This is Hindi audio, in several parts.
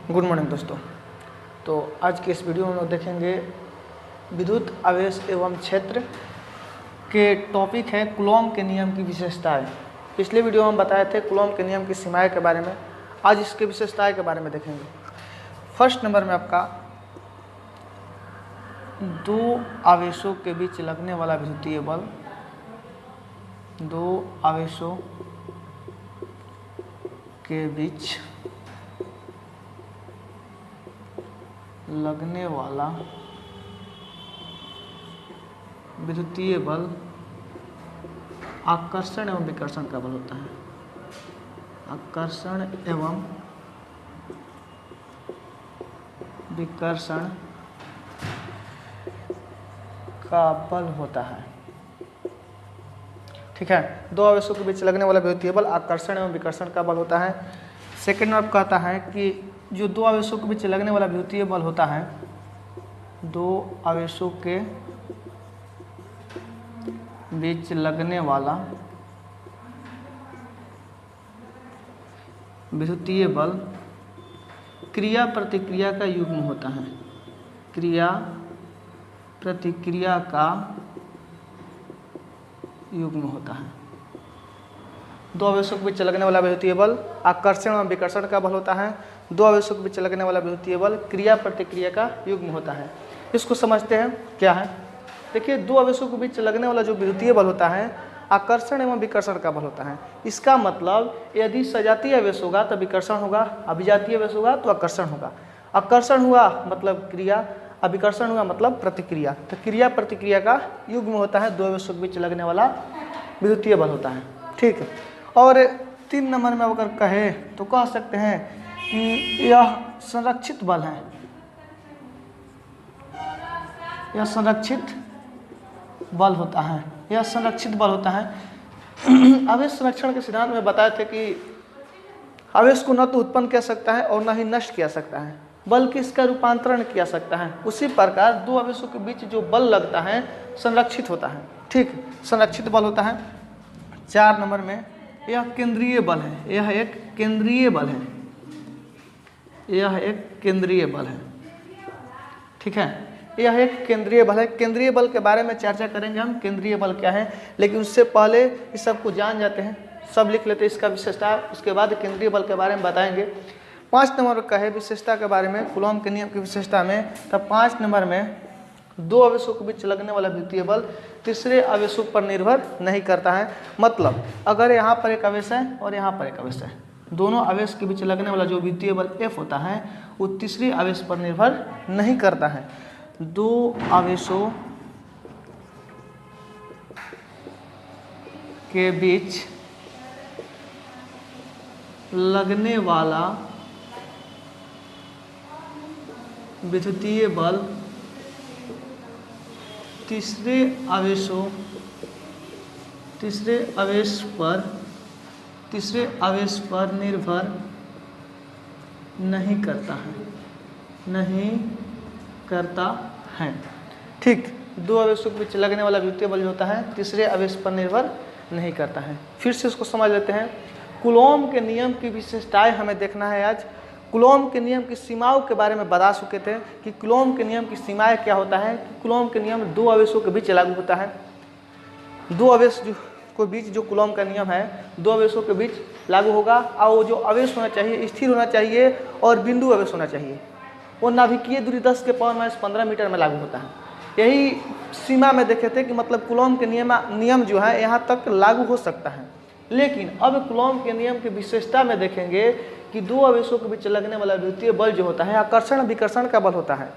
गुड मॉर्निंग दोस्तों। तो आज के इस वीडियो में हम लोग देखेंगे विद्युत आवेश एवं क्षेत्र के टॉपिक है कूलॉम के नियम की विशेषताएं। पिछले वीडियो में हम बताए थे कूलॉम के नियम की सीमाएं के बारे में, आज इसके विशेषताएं के बारे में देखेंगे। फर्स्ट नंबर में आपका दो आवेशों के बीच लगने वाला विद्युतीय बल, दो आवेशों के बीच लगने वाला विद्युतीय बल आकर्षण एवं विकर्षण का बल होता है। आकर्षण एवं विकर्षण का बल होता है। ठीक है, दो आवेशों के बीच लगने वाला विद्युतीय बल आकर्षण एवं विकर्षण का बल होता है। सेकंड में कहता है कि जो दो आवेशों के बीच लगने वाला विद्युतीय बल होता है, दो आवेशों के बीच लगने वाला विद्युतीय बल क्रिया प्रतिक्रिया का युग्म होता है। क्रिया प्रतिक्रिया का युग्म होता है। दो आवेशों के बीच लगने वाला विद्युतीय बल आकर्षण एवं विकर्षण का बल होता है। दो आवेशों के बीच लगने वाला विद्युतीय बल क्रिया प्रतिक्रिया का युग्म होता है। इसको समझते हैं क्या है। देखिए, दो आवेशों के बीच लगने वाला जो विद्युतीय बल होता है आकर्षण एवं विकर्षण का बल होता है। इसका मतलब यदि सजातीय आवेश होगा तो विकर्षण होगा, अभिजातीय आवेश होगा तो आकर्षण होगा। आकर्षण हुआ मतलब क्रिया, अभिकर्षण हुआ मतलब प्रतिक्रिया। तो क्रिया प्रतिक्रिया का युग्म होता है, दो आवेशों के बीच लगने वाला विद्युतीय बल होता है। ठीक है, और 3 नंबर में अगर कहे तो कह सकते हैं कि यह संरक्षित बल है। यह संरक्षित बल होता है। यह संरक्षित बल होता है। आवेश संरक्षण के सिद्धांत में बताए थे कि आवेश को न तो उत्पन्न किया सकता है और न ही नष्ट किया सकता है, बल्कि इसका रूपांतरण किया सकता है। उसी प्रकार दो आवेशों के बीच जो बल लगता है संरक्षित होता है। ठीक, संरक्षित बल होता है। 4 नंबर में यह केंद्रीय बल है। यह एक केंद्रीय बल है। यह एक केंद्रीय बल है। ठीक है, यह एक केंद्रीय बल है। केंद्रीय बल के बारे में चर्चा करेंगे हम, केंद्रीय बल क्या है, लेकिन उससे पहले इस सबको जान जाते हैं, सब लिख लेते हैं इसका विशेषता, उसके बाद केंद्रीय बल के बारे में बताएंगे। 5 नंबर का है विशेषता के बारे में, कूलॉम के नियम की विशेषता में। तब 5 नंबर में दो आवेशों के बीच लगने वाला विद्युतीय बल तीसरे आवेशों पर निर्भर नहीं करता है। मतलब अगर यहाँ पर एक आवेश है और यहाँ पर एक आवेश है, दोनों आवेश के बीच लगने वाला जो विद्युतीय बल F होता है वो तीसरे आवेश पर निर्भर नहीं करता है। दो आवेशों के बीच लगने वाला विद्युतीय बल तीसरे आवेश पर निर्भर नहीं करता है। ठीक, दो आवेशों के बीच लगने वाला विद्युतीय बल जो होता है तीसरे आवेश पर निर्भर नहीं करता है। फिर से इसको समझ लेते हैं। कूलॉम के नियम की विशेषताएं हमें देखना है आज। कूलॉम के नियम की सीमाओं के बारे में बता चुके थे कि कूलॉम के नियम की सीमाएं क्या होता है। कूलॉम के नियम दो आवेशों के बीच लागू होता है। दो आवेश के बीच जो कूलॉम का नियम है दो आवेशों के बीच लागू होगा, और वो जो आवेश होना चाहिए स्थिर होना चाहिए और बिंदु आवेश होना चाहिए। वो नाभिकीय दूरी 10 के पावर माइनस 15 मीटर में लागू होता है। यही सीमा में देखे थे कि मतलब कूलॉम के नियम जो है यहाँ तक लागू हो सकता है। लेकिन अब कूलॉम के नियम की विशेषता में देखेंगे कि दो आवेशों के बीच लगने वाला विद्युतीय बल जो होता है आकर्षण विकर्षण का बल होता है।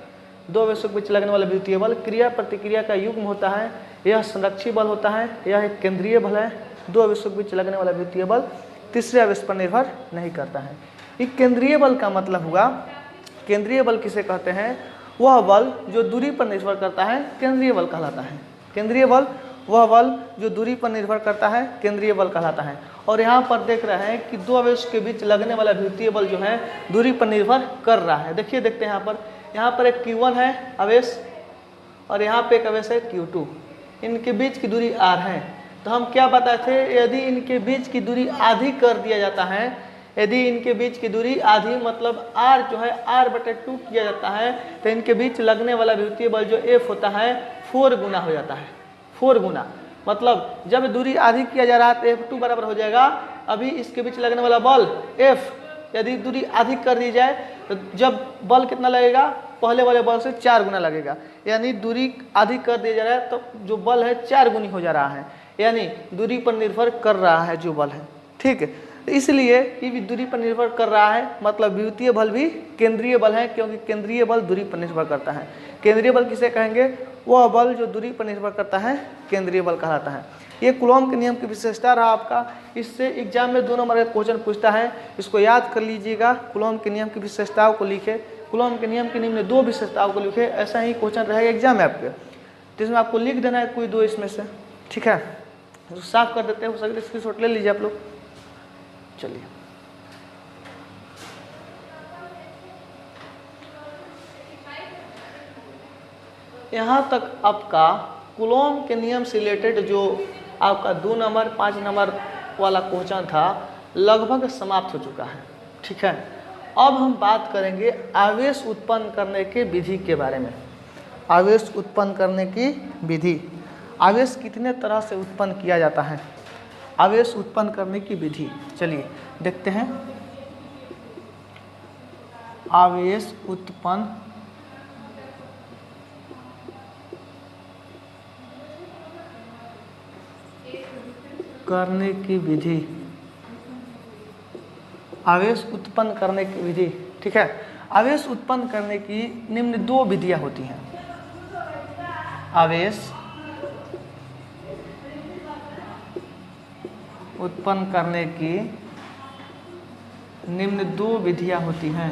दो आवेशों के बीच लगने वाला विद्युतीय बल क्रिया प्रतिक्रिया का युग्म होता है। यह संरक्षी बल होता है। यह एक केंद्रीय बल है। दो आवेशों के बीच लगने वाला विद्युतीय बल तीसरे आवेश पर निर्भर नहीं करता है। एक केंद्रीय बल का मतलब हुआ, केंद्रीय बल किसे कहते हैं, वह बल जो दूरी पर निर्भर करता है केंद्रीय बल कहलाता है। केंद्रीय बल वह बल जो दूरी पर निर्भर करता है केंद्रीय बल कहलाता है। और यहाँ पर देख रहे हैं कि दो आवेश के बीच लगने वाला विद्युतीय बल जो है दूरी पर निर्भर कर रहा है। देखिए, देखते हैं यहाँ पर एक Q1 है आवेश और यहाँ पे एक आवेश है Q2। इनके बीच की दूरी r है। तो हम क्या बताए थे, यदि इनके बीच की दूरी आधी कर दिया जाता है, यदि इनके बीच की दूरी आधी मतलब r जो है r/2 किया जाता है तो इनके बीच लगने वाला विद्युतीय बल जो F होता है 4 गुना हो जाता है, 4 गुना। मतलब जब दूरी आधी किया जा रहा है तो F2 बराबर हो जाएगा अभी इसके बीच लगने वाला बल F, यदि दूरी आधी कर दी जाए तो जब बल कितना लगेगा, पहले वाले बल से 4 गुना लगेगा, यानी दूरी आधी कर दिया जा रहा है तो जो बल है 4 गुनी हो जा रहा है, यानी दूरी पर निर्भर कर रहा है जो बल है। ठीक है, इसलिए कि दूरी पर निर्भर कर रहा है मतलब विद्युतीय बल भी केंद्रीय बल है, क्योंकि केंद्रीय बल दूरी पर निर्भर करता है। केंद्रीय बल किसे कहेंगे, वह बल जो दूरी पर निर्भर करता है केंद्रीय बल कहलाता है। ये कूलॉम के नियम की विशेषता रहा आपका। इससे एग्जाम में 2 नंबर का क्वेश्चन पूछता है, इसको याद कर लीजिएगा। कूलॉम के नियम की विशेषताओं को लिखे, कूलॉम के नियम के निम्न 2 विशेषताओं को लिखे, ऐसा ही क्वेश्चन रहेगा एग्जाम में आपके, जिसमें आपको लिख देना है कोई 2 इसमें से। ठीक है, तो साफ कर देते हैं, हो सकता है स्क्रीनशॉट ले लीजिए आप लोग। चलिए, यहाँ तक आपका कूलॉम के नियम से रिलेटेड जो आपका 2 नंबर 5 नंबर वाला क्वेश्चन था लगभग समाप्त हो चुका है। ठीक है, अब हम बात करेंगे आवेश उत्पन्न करने के विधि के बारे में। आवेश उत्पन्न करने की विधि, आवेश कितने तरह से उत्पन्न किया जाता है, आवेश उत्पन्न करने की विधि। चलिए देखते हैं। आवेश उत्पन्न करने की विधि, आवेश उत्पन्न करने की विधि। ठीक है, आवेश उत्पन्न करने की निम्न 2 विधियां होती हैं। आवेश उत्पन्न करने की निम्न 2 विधियां होती हैं।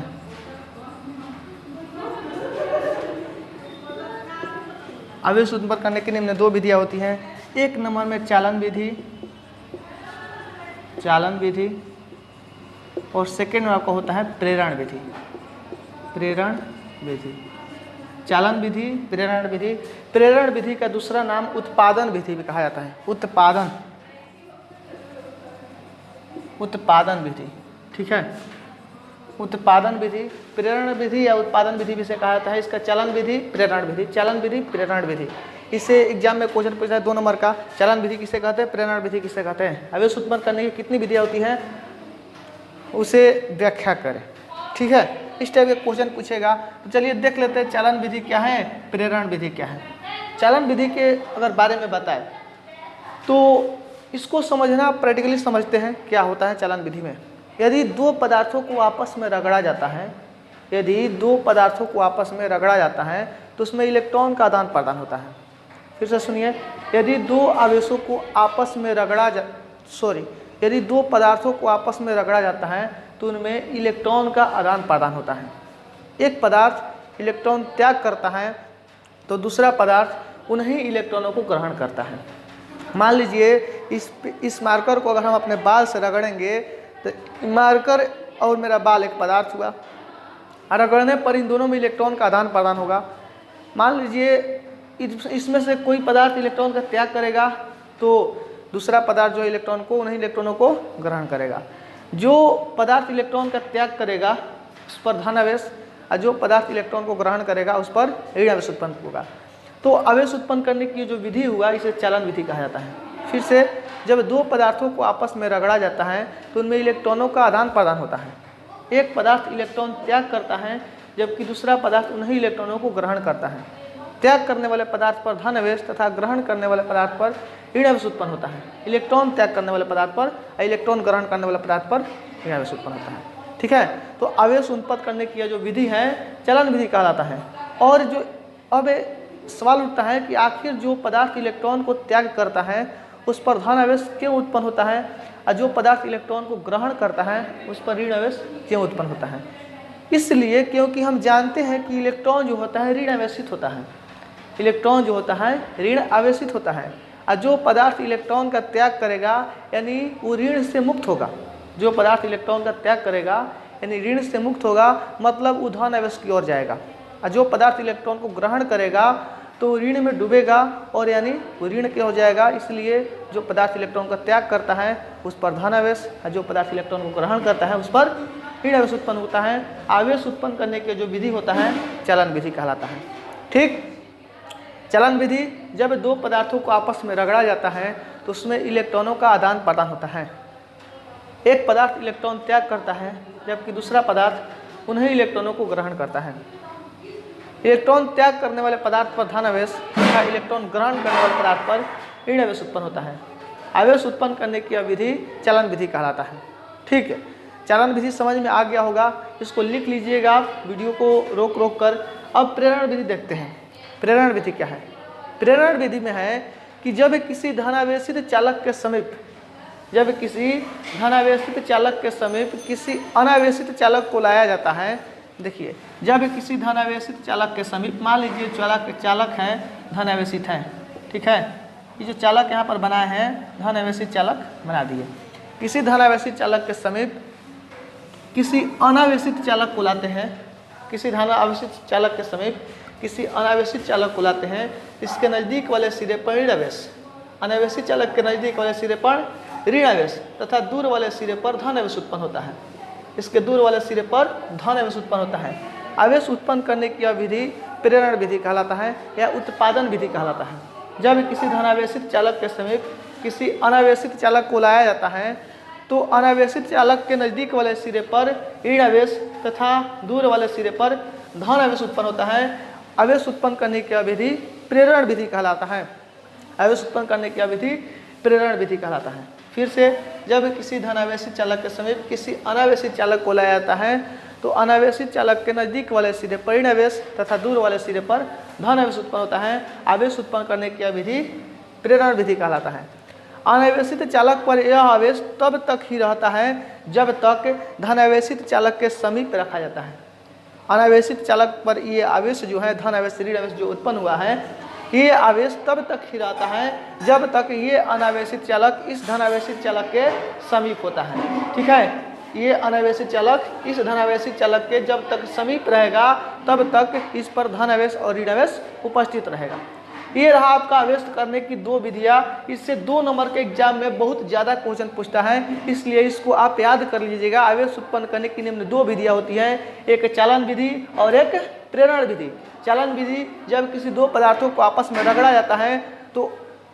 आवेश उत्पन्न करने की निम्न 2 विधियां होती हैं। 1 नंबर में चालन विधि, चालन विधि, और सेकेंड में आपका होता है प्रेरण विधि। प्रेरण विधि, चालन विधि, प्रेरण विधि। प्रेरण विधि का दूसरा नाम उत्पादन विधि भी कहा जाता है। उत्पादन, उत्पादन विधि। ठीक है, उत्पादन विधि, प्रेरण विधि या उत्पादन विधि भी से कहा जाता है। इसका चालन विधि, प्रेरण विधि, चालन विधि, प्रेरण विधि। इससे एग्जाम में क्वेश्चन पूछा है 2 नंबर का, चालन विधि किसे कहते हैं, प्रेरण विधि किसे कहते हैं। आवेश उत्पन्न करने की कितनी विधियां होती हैं उसे व्याख्या करें। ठीक है, इस टाइप के क्वेश्चन पूछेगा। तो चलिए देख लेते हैं चालन विधि क्या है, प्रेरण विधि क्या है। चालन विधि के अगर बारे में बताएं तो इसको समझना प्रैक्टिकली समझते हैं क्या होता है चालन विधि में। यदि 2 पदार्थों को आपस में रगड़ा जाता है, यदि 2 पदार्थों को आपस में रगड़ा जाता है तो उसमें इलेक्ट्रॉन का आदान प्रदान होता है। फिर से सुनिए, यदि 2 आवेशों को आपस में यदि 2 पदार्थों को आपस में रगड़ा जाता है तो उनमें इलेक्ट्रॉन का आदान प्रदान होता है। एक पदार्थ इलेक्ट्रॉन त्याग करता है तो दूसरा पदार्थ उन्हीं इलेक्ट्रॉनों को ग्रहण करता है। मान लीजिए इस मार्कर को अगर हम अपने बाल से रगड़ेंगे तो मार्कर और मेरा बाल एक पदार्थ हुआ, रगड़ने पर इन दोनों में इलेक्ट्रॉन का आदान प्रदान होगा। मान लीजिए इसमें से कोई पदार्थ इलेक्ट्रॉन का त्याग करेगा तो दूसरा पदार्थ जो इलेक्ट्रॉन को उन्हीं इलेक्ट्रॉनों को ग्रहण करेगा। जो पदार्थ इलेक्ट्रॉन का त्याग करेगा उस पर धन आवेश, और जो पदार्थ इलेक्ट्रॉन को ग्रहण करेगा उस पर ऋण आवेश उत्पन्न होगा। तो आवेश उत्पन्न करने की जो विधि हुआ इसे चालन विधि कहा जाता है। फिर से, जब 2 पदार्थों को आपस में रगड़ा जाता है तो उनमें इलेक्ट्रॉनों का आदान प्रदान होता है। एक पदार्थ इलेक्ट्रॉन त्याग करता है जबकि दूसरा पदार्थ उन्हीं इलेक्ट्रॉनों को ग्रहण करता है। त्याग करने वाले पदार्थ पर धन आवेश तथा ग्रहण करने वाले पदार्थ पर ऋण आवेश उत्पन्न होता है। इलेक्ट्रॉन त्याग करने वाले पदार्थ पर और इलेक्ट्रॉन ग्रहण करने वाले पदार्थ पर ऋण आवेश उत्पन्न होता है। ठीक है, तो आवेश उत्पन्न करने की जो विधि है चालन विधि कहलाता है। और जो अब सवाल उठता है कि आखिर जो पदार्थ इलेक्ट्रॉन को त्याग करता है उस पर धन आवेश क्यों उत्पन्न होता है, और जो पदार्थ इलेक्ट्रॉन को ग्रहण करता है उस पर ऋण आवेश क्यों उत्पन्न होता है। इसलिए क्योंकि हम जानते हैं कि इलेक्ट्रॉन जो होता है ऋण आवेशित होता है। इलेक्ट्रॉन जो होता है ऋण आवेशित होता है, और जो पदार्थ इलेक्ट्रॉन का त्याग करेगा यानी वो ऋण से मुक्त होगा। जो पदार्थ इलेक्ट्रॉन का त्याग करेगा यानी ऋण से मुक्त होगा, मतलब वो धन आवेश की ओर जाएगा। और जो पदार्थ इलेक्ट्रॉन को ग्रहण करेगा तो ऋण में डूबेगा और यानी वो ऋण क्या हो जाएगा। इसलिए जो पदार्थ इलेक्ट्रॉन का त्याग करता है उस पर धन आवेश, जो पदार्थ इलेक्ट्रॉन को ग्रहण करता है उस पर ऋण आवेश उत्पन्न होता है। आवेश उत्पन्न करने के जो विधि होता है चलन विधि कहलाता है। ठीक, चलन विधि जब दो पदार्थों को आपस में रगड़ा जाता है तो उसमें इलेक्ट्रॉनों का आदान प्रदान होता है। एक पदार्थ इलेक्ट्रॉन त्याग करता है जबकि दूसरा पदार्थ उन्हीं इलेक्ट्रॉनों को ग्रहण करता है। इलेक्ट्रॉन त्याग करने वाले पदार्थ पर धन आवेश तथा इलेक्ट्रॉन ग्रहण करने वाले पदार्थ पर ऋण आवेश उत्पन्न होता है। आवेश उत्पन्न करने की विधि चलन विधि कहलाता है। ठीक है, चलन विधि समझ में आ गया होगा, इसको लिख लीजिएगा आप वीडियो को रोक रोक कर। अब प्रेरण विधि देखते हैं। प्रेरण विधि क्या है। प्रेरण विधि में है कि जब किसी धनावेशित चालक के समीप किसी अनावेशित चालक को लाया जाता है। देखिए, जब किसी धनावेशित चालक के समीप, मान लीजिए चालक है धनावेशित है, ठीक है, ये जो चालक यहाँ पर बनाए हैं धनावेशित चालक बना दिए। किसी धनावेशित चालक के समीप किसी अनावेशित चालक को लाते हैं, किसी धनावेशित चालक के समीप किसी अनावेशित चालक को लाते हैं। इसके नज़दीक वाले सिरे पर ऋण आवेश, अनावेशित चालक के नज़दीक वाले सिरे पर ऋण आवेश तथा दूर वाले सिरे पर धन आवेश उत्पन्न होता है। इसके दूर वाले सिरे पर धन आवेश उत्पन्न होता है। आवेश उत्पन्न करने की विधि प्रेरण विधि कहलाता है या उत्पादन विधि कहलाता है। जब किसी धनावेशित चालक के समीप किसी अनावेशित चालक को लाया जाता है तो अनावेशित चालक के नज़दीक वाले सिरे पर ऋण आवेश तथा दूर वाले सिरे पर धन आवेश उत्पन्न होता है। आवेश उत्पन्न करने की विधि प्रेरण विधि कहलाता है। आवेश उत्पन्न करने की विधि प्रेरण विधि कहलाता है। फिर से, जब किसी धनावेशित चालक के समीप किसी अनावेशित चालक को लाया जाता है तो अनावेशित चालक के नज़दीक वाले सिरे पर ऋण आवेश तथा दूर वाले सिरे पर धन आवेश उत्पन्न होता है। आवेश उत्पन्न करने की विधि प्रेरण विधि कहलाता है। अनावेशित चालक पर यह आवेश तब तक ही रहता है जब तक धनावेशित चालक के समीप रखा जाता है। अनावेशित चालक पर ये आवेश जो है धन आवेश ऋण आवेश जो उत्पन्न हुआ है, ये आवेश तब तक ही रहता है जब तक ये अनावेशित चालक इस धनावेशित चालक के समीप होता है। ठीक है, ये अनावेशित चालक इस धनावेशित चालक के जब तक समीप रहेगा तब तक इस पर धन आवेश और ऋण आवेश उपस्थित रहेगा। ये रहा आपका आवेश करने की दो विधियाँ। इससे 2 नंबर के एग्जाम में बहुत ज़्यादा क्वेश्चन पूछता है, इसलिए इसको आप याद कर लीजिएगा। आवेश उत्पन्न करने की निम्न 2 विधियाँ होती हैं, एक चालन विधि और एक प्रेरण विधि। चालन विधि जब किसी 2 पदार्थों को आपस में रगड़ा जाता है तो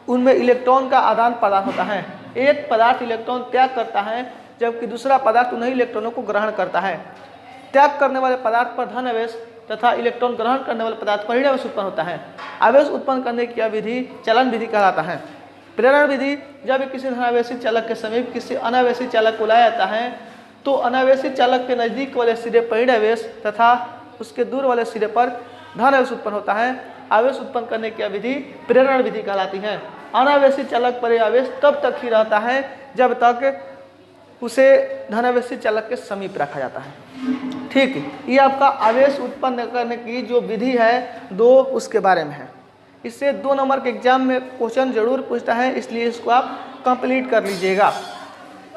उनमें इलेक्ट्रॉन का आदान प्रदान होता है। एक पदार्थ इलेक्ट्रॉन त्याग करता है जबकि दूसरा पदार्थ उन्हीं इलेक्ट्रॉनों को ग्रहण करता है। त्याग करने वाले पदार्थ पर धन आवेश तथा इलेक्ट्रॉन ग्रहण करने वाले पदार्थ पर ऋण आवेश उत्पन्न होता है। आवेश उत्पन्न करने की विधि चलन विधि कहलाता है। प्रेरण विधि जब किसी धनावेशित चालक के समीप किसी अनावेशित चालक को लाया जाता है तो अनावेशित चालक के नज़दीक वाले सिरे पर ऋण आवेश तथा उसके दूर वाले सिरे पर धन आवेश उत्पन्न होता है। आवेश उत्पन्न करने की विधि प्रेरण विधि कहलाती है। अनावेशित चालक पर आवेश तब तक ही रहता है जब तक उसे धनावेशित चालक के समीप रखा जाता है। ठीक, ये आपका आवेश उत्पन्न करने की जो विधि है 2 उसके बारे में है। इससे 2 नंबर के एग्जाम में क्वेश्चन जरूर पूछता है, इसलिए इसको आप कंप्लीट कर लीजिएगा।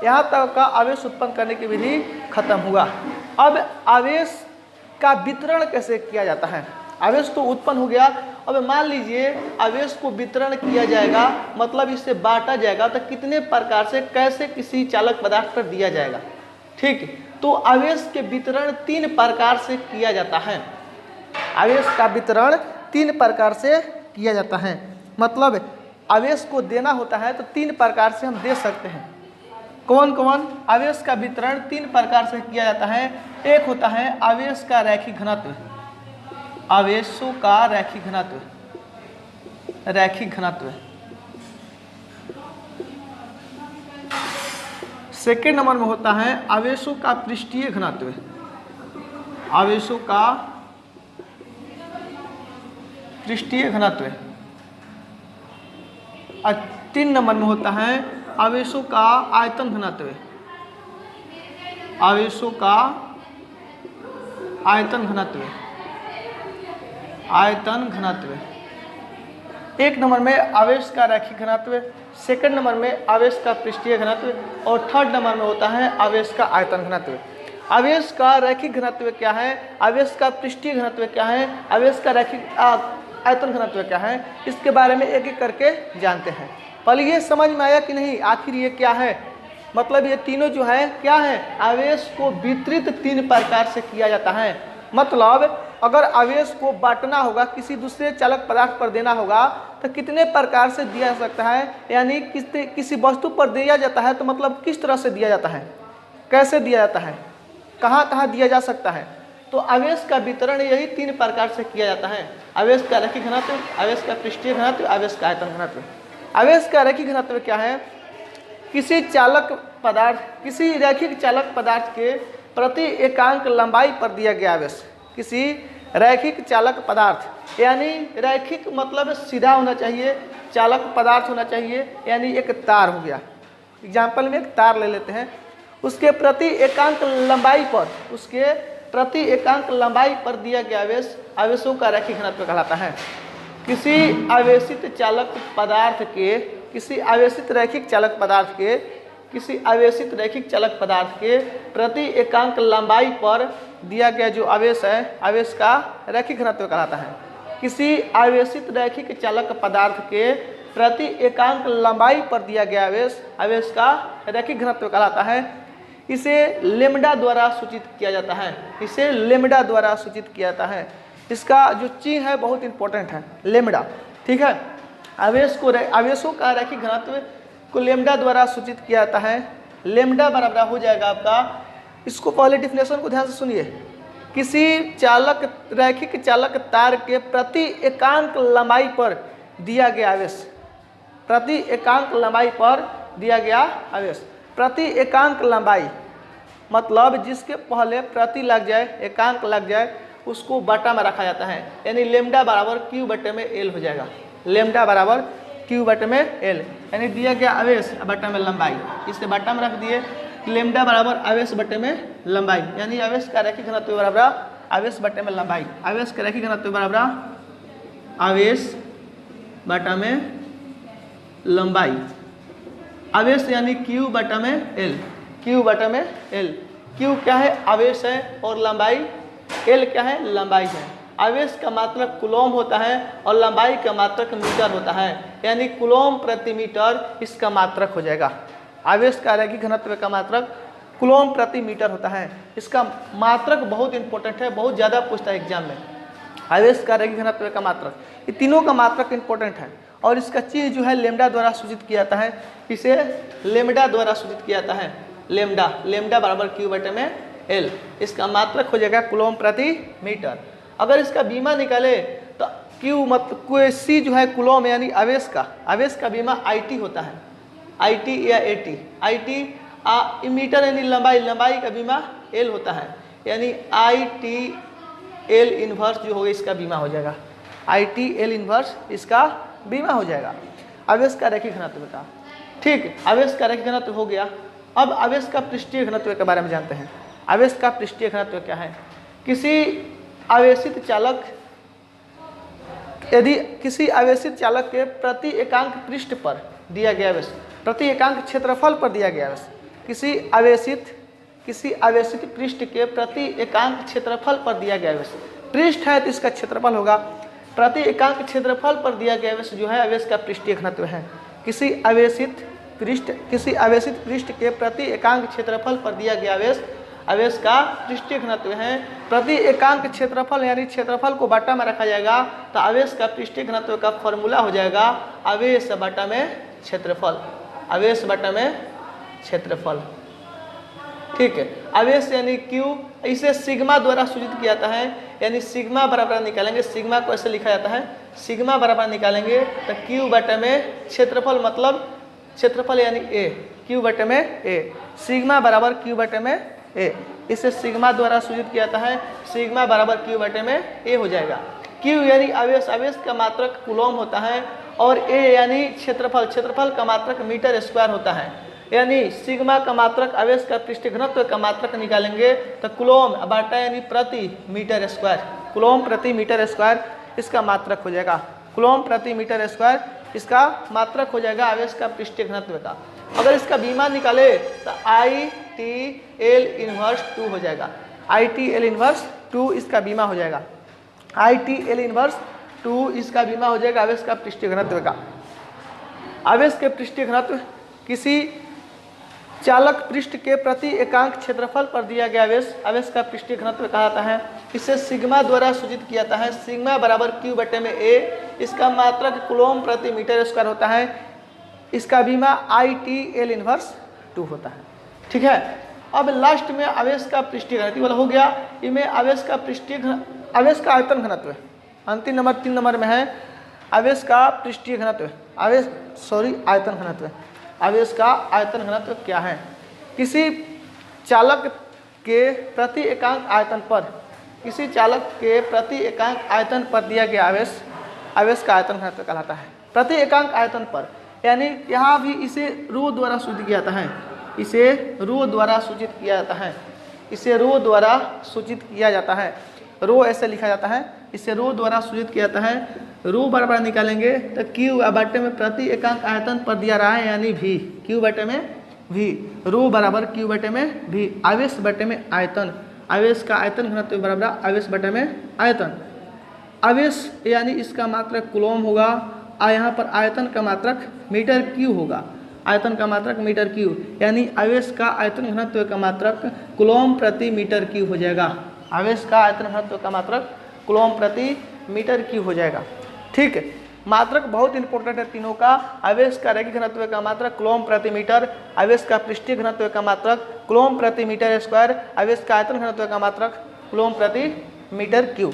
यहाँ तक का आवेश उत्पन्न करने की विधि खत्म हुआ। अब आवेश का वितरण कैसे किया जाता है। आवेश तो उत्पन्न हो गया, अब मान लीजिए आवेश को वितरण किया जाएगा, मतलब इससे बांटा जाएगा, तो कितने प्रकार से कैसे किसी चालक पदार्थ पर दिया जाएगा। ठीक, तो आवेश के वितरण 3 प्रकार से किया जाता है। आवेश का वितरण 3 प्रकार से किया जाता है, मतलब आवेश को देना होता है तो 3 प्रकार से हम दे सकते हैं। कौन कौन? आवेश का वितरण 3 प्रकार से किया जाता है। एक होता है आवेश का रैखिक घनत्व, आवेशों का रैखिक घनत्व, सेकेंड नंबर में होता है आवेशों का पृष्ठीय घनत्व, आवेशों का पृष्ठीय घनत्व। और 3 नंबर में होता है आवेशों का आयतन घनत्व, आवेशों का आयतन घनत्व, आयतन घनत्व। 1 नंबर में आवेश का रैखिक घनत्व, सेकंड नंबर में आवेश का पृष्ठीय घनत्व और थर्ड नंबर में होता है आवेश का आयतन घनत्व। आवेश का रैखिक घनत्व क्या है, आवेश का पृष्ठीय घनत्व क्या है, आवेश का रैखिक आयतन घनत्व क्या है, इसके बारे में एक एक करके जानते हैं। पहले ये समझ में आया कि नहीं आखिर ये क्या है, मतलब ये तीनों जो है क्या है, आवेश को वितरित 3 प्रकार से किया जाता है। मतलब अगर आवेश को बांटना होगा, किसी दूसरे चालक पदार्थ पर देना होगा तो कितने प्रकार से दिया जा सकता है, यानी किसी वस्तु पर दिया जाता है तो मतलब किस तरह से दिया जाता है, कैसे दिया जाता है, कहाँ कहाँ दिया जा सकता है। तो आवेश का वितरण यही 3 प्रकार से किया जाता है। आवेश का रैखिक घनत्व, आवेश का पृष्ठीय घनत्व, आवेश का आयतन घनत्व। आवेश का रैखिक घनत्व क्या है, किसी रैखिक चालक पदार्थ के प्रति एकांक लंबाई पर दिया गया आवेश। किसी रैखिक चालक पदार्थ, यानी रैखिक मतलब सीधा होना चाहिए, चालक पदार्थ होना चाहिए, यानी एक तार हो गया। एग्जाम्पल में एक तार ले लेते हैं, उसके प्रति एकांक लंबाई पर दिया गया आवेश आवेशों का रैखिक घनत्व कहलाता है। किसी आवेशित रैखिक चालक पदार्थ के प्रति एकांक लंबाई पर दिया गया जो आवेश है, आवेश का रैखिक घनत्व कहलाता है। किसी आवेशित रैखिक चालक पदार्थ के प्रति एकांक लंबाई पर दिया गया आवेश, आवेश का रैखिक घनत्व कहलाता है। इसे लेम्डा द्वारा सूचित किया जाता है। इसका जो चिन्ह है बहुत इंपॉर्टेंट है, लेम्डा। ठीक है, आवेशों का रैखिक घनत्व को लेम्डा द्वारा सूचित किया जाता है। लेम्डा बराबर हो जाएगा आपका, इसको पहले डिफिनेशन को ध्यान से सुनिए, किसी रैखिक चालक तार के प्रति एकांक लंबाई पर दिया गया आवेश, प्रति एकांक लंबाई मतलब जिसके पहले प्रति लग जाए, एकांक लग जाए, उसको बटा में रखा जाता है, यानी लेम्डा बराबर क्यू बटे में एल हो जाएगा। लेम्डा बराबर क्यू बटे में एल, यानी दिया गया आवेश बटे में लंबाई, इसे बटा में रख दिए। लेम्डा बराबर आवेश बटे में लंबाई, यानी आवेश का रैखिक घनत्व बराबर आवेश बटे में लंबाई। आवेश का रैखिक घनत्व बराबर आवेश बटा में लंबाई। आवेश यानी क्यू बटा में एल, क्यू बटा में एल। क्यू क्या है, आवेश है, और लंबाई एल क्या है, लंबाई है। आवेश का मात्रक कूलॉम होता है और लंबाई का मात्रक मीटर होता है, यानी कूलॉम प्रति मीटर इसका मात्रक हो जाएगा। आवेश का रैखिक घनत्व का मात्रक कूलॉम प्रति मीटर होता है। इसका मात्रक बहुत इंपॉर्टेंट है, बहुत ज़्यादा पूछता है एग्जाम में। आवेश का रैखिक घनत्व का मात्रक, ये तीनों का मात्रक इंपॉर्टेंट है, और इसका चीज जो है लेम्डा द्वारा सूचित किया जाता है। इसे लेम्डा द्वारा सूचित किया जाता है, लेम्डा बराबर क्यू बटे में एल। इसका मात्रक हो जाएगा कूलॉम प्रति मीटर। अगर इसका बीमा निकाले तो क्यू मतलब सी जो है कूलॉम यानी आवेश का बीमा IT होता है, IT या AT। मीटर यानी लंबाई का बीमा L होता है, यानी IT L इन्वर्स जो होगा इसका बीमा हो जाएगा, IT L इन्वर्स इसका बीमा हो जाएगा आवेश का रैखिक घनत्व का। ठीक, आवेश का रैखिक घनत्व हो गया। अब आवेश का पृष्ठीय घनत्व के बारे में जानते हैं। आवेश का पृष्ठीय घनत्व क्या है, यदि किसी आवेशित चालक के प्रति एकांक पृष्ठ पर दिया गया आवेश, प्रति एकांक क्षेत्रफल पर दिया गया आवेश, किसी आवेशित पृष्ठ के प्रति एकांक क्षेत्रफल पर दिया गया आवेश, पृष्ठ है तो इसका क्षेत्रफल होगा, प्रति एकांक क्षेत्रफल पर दिया गया आवेश जो है आवेश का पृष्ठीय घनत्व है। किसी आवेशित पृष्ठ के प्रति एकांक क्षेत्रफल पर दिया गया आवेश का पृष्ठीय घनत्व है। प्रति एकांक क्षेत्रफल यानी क्षेत्रफल को बटा में रखा जाएगा तो आवेश का पृष्ठीय घनत्व का फॉर्मूला हो जाएगा आवेश बटा में क्षेत्रफल, आवेश बटा में क्षेत्रफल। ठीक है, आवेश यानी क्यू, इसे सिग्मा द्वारा सूचित किया जाता है, यानी सिग्मा बराबर निकालेंगे, सिग्मा को ऐसे लिखा जाता है, सिग्मा बराबर निकालेंगे तो क्यू बटे में क्षेत्रफल मतलब क्षेत्रफल यानी ए, क्यू बटे में ए, सिग्मा बराबर क्यू बटे में ए, इसे सिग्मा द्वारा सूचित किया जाता है, सिग्मा बराबर क्यू बटे में ए हो जाएगा। क्यू यानी आवेश का मात्रक कूलॉम होता है, और ए यानी क्षेत्रफल का मात्रक मीटर स्क्वायर होता है, यानी सिग्मा का मात्रक आवेश का पृष्ठीय घनत्व का मात्रक निकालेंगे तो कूलॉम बटा यानी प्रति मीटर स्क्वायर, कूलॉम प्रति मीटर स्क्वायर इसका मात्रक हो जाएगा, कूलॉम प्रति मीटर स्क्वायर इसका मात्रक हो जाएगा आवेश का पृष्ठीय घनत्व का। अगर इसका बीमा निकाले तो ITL इनवर्स 2 हो जाएगा, ITL इनवर्स 2 इसका बीमा हो जाएगा, ITL इनवर्स 2 इसका बीमा हो जाएगा आवेश का पृष्ठीय घनत्व का। आवेश के पृष्ठीय घनत्व किसी चालक पृष्ठ के प्रति एकांक क्षेत्रफल पर दिया गया आवेश का पृष्ठीय घनत्व कहा जाता है। इसे सिग्मा द्वारा सूचित किया जाता है। सिग्मा बराबर Q बटे में A, इसका मात्रक कूलम प्रति मीटर स्क्वायर होता है। इसका बीमा ITL इनवर्स 2 होता है। ठीक है, अब लास्ट में आवेश का पृष्ठीय घनत्व वाला हो गया। इनमें आवेश का आयतन घनत्व अंतिम नंबर 3 नंबर में है। आवेश का पृष्ठीय घनत्व आयतन घनत्व। आवेश का आयतन घनत्व क्या है? किसी चालक के प्रति एकांक आयतन पर दिया गया आवेश का आयतन घनत्व कहलाता है। प्रति एकांक आयतन पर, यानी यहाँ भी इसे रो द्वारा सूचित किया जाता है। इसे रो द्वारा सूचित किया जाता है। रो ऐसे लिखा जाता है, इसे रो द्वारा सूचित किया जाता है। रो बराबर निकालेंगे तो Q बटे में प्रति एकांक आयतन पर दिया रहा है, यानी V, Q बटे में V। रो बराबर Q बटे में V। आवेश बटे में आयतन, आवेश का आयतन घनत्व बराबर आवेश बटे में आयतन। आवेश यानी इसका मात्रक कूलम होगा, और यहाँ पर आयतन का मात्रक मीटर क्यू होगा। आयतन का मात्रक मीटर क्यू, यानी आवेश का आयतन घनत्व का मात्रक कूलम प्रति मीटर क्यू हो जाएगा। आवेश का आयतन घनत्व का मात्रक कूलम प्रति मीटर क्यू हो जाएगा। ठीक है, मात्रक बहुत इंपॉर्टेंट है तीनों का। आवेश का रैखिक घनत्व का मात्रक कूलम प्रति मीटर, आवेश का पृष्ठीय घनत्व का मात्रक कूलम प्रति मीटर स्क्वायर, आवेश का आयतन घनत्व का मात्रक कूलम प्रति मीटर क्यूब।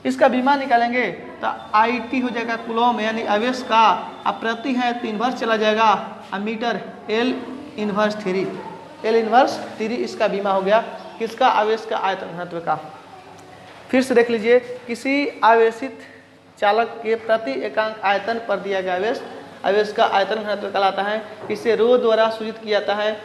इसका बीमा निकालेंगे तो IT हो जाएगा कूलम, यानी आवेश का, अब प्रति है तो इन्वर्स चला जाएगा, और मीटर L इन्वर्स 3 इसका बीमा हो गया। किसका? आवेश का आयतन घनत्व का। फिर से देख लीजिए, किसी आवेशित चालक के प्रति एकांक आयतन पर दिया गया आवेश का आयतन घनत्व कहलाता है। इसे रो द्वारा सूचित किया जाता है,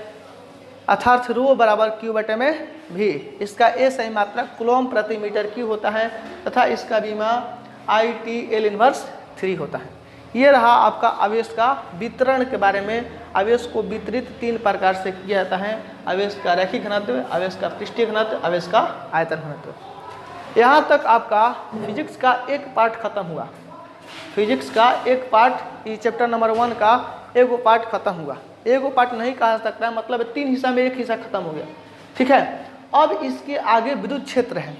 अर्थात रो बराबर Q बटे में V। इसका A सही मात्रक कूलम प्रति मीटर क्यू होता है, तथा इसका बीमा ITL इनवर्स 3 होता है। ये रहा आपका आवेश का वितरण के बारे में। आवेश को वितरित 3 प्रकार से किया जाता है: आवेश का रैखिक घनत्व, आवेश का पृष्ठीय घनत्व, आवेश का आयतन घनत्व। यहाँ तक आपका फिजिक्स का एक पार्ट खत्म हुआ। फिजिक्स का एक पार्ट, ये चैप्टर नंबर 1 का एगो पार्ट खत्म हुआ। एगो पार्ट नहीं कहा सकता, मतलब 3 हिस्सा में एक हिस्सा खत्म हो गया। ठीक है, अब इसके आगे विद्युत क्षेत्र है।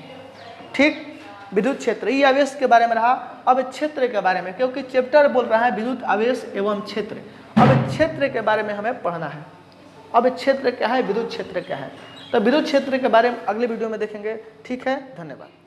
ठीक, विद्युत क्षेत्र, ये आवेश के बारे में रहा। अब क्षेत्र के बारे में, क्योंकि चैप्टर बोल रहा है विद्युत आवेश एवं क्षेत्र, अब क्षेत्र के बारे में हमें पढ़ना है। अब क्षेत्र क्या है, विद्युत क्षेत्र क्या है, तो विद्युत क्षेत्र के बारे में अगले वीडियो में देखेंगे। ठीक है, धन्यवाद।